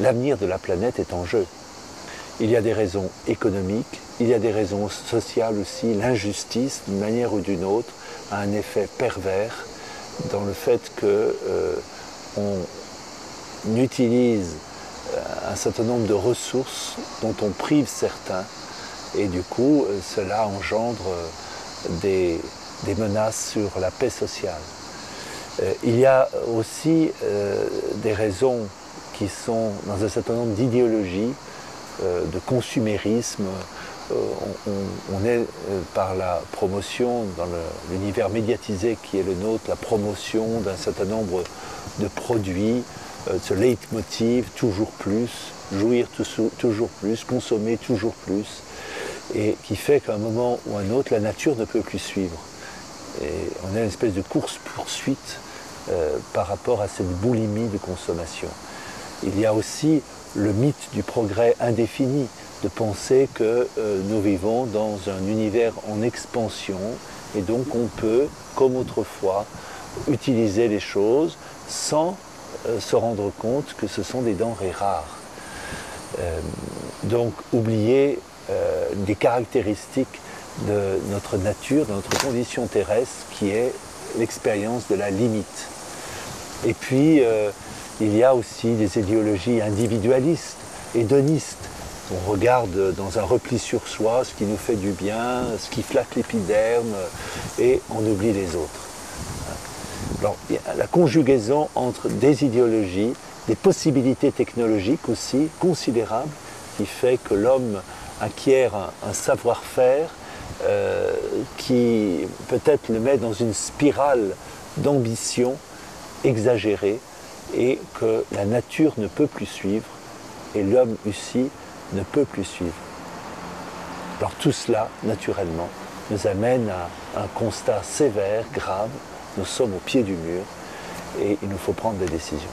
l'avenir de la planète est en jeu. Il y a des raisons économiques, il y a des raisons sociales aussi. L'injustice, d'une manière ou d'une autre, a un effet pervers dans le fait qu'on utilise un certain nombre de ressources dont on prive certains, et du coup cela engendre des menaces sur la paix sociale. Il y a aussi des raisons qui sont dans un certain nombre d'idéologies, de consumérisme. On est par la promotion, dans l'univers médiatisé qui est le nôtre, la promotion d'un certain nombre de produits, ce leitmotiv, toujours plus, jouir toujours plus, consommer toujours plus, et qui fait qu'à un moment ou un autre, la nature ne peut plus suivre. Et on a une espèce de course-poursuite par rapport à cette boulimie de consommation. Il y a aussi le mythe du progrès indéfini, de penser que nous vivons dans un univers en expansion et donc on peut, comme autrefois, utiliser les choses sans se rendre compte que ce sont des denrées rares. Donc oublier des caractéristiques de notre nature, de notre condition terrestre, qui est l'expérience de la limite. Et puis, il y a aussi des idéologies individualistes, hédonistes. On regarde dans un repli sur soi ce qui nous fait du bien, ce qui flatte l'épiderme, et on oublie les autres. Alors, il y a la conjugaison entre des idéologies, des possibilités technologiques aussi considérables, qui fait que l'homme acquiert un savoir-faire qui peut-être le met dans une spirale d'ambition exagérée, et que la nature ne peut plus suivre, et l'homme aussi ne peut plus suivre. Alors tout cela, naturellement, nous amène à un constat sévère, grave. Nous sommes au pied du mur, et il nous faut prendre des décisions.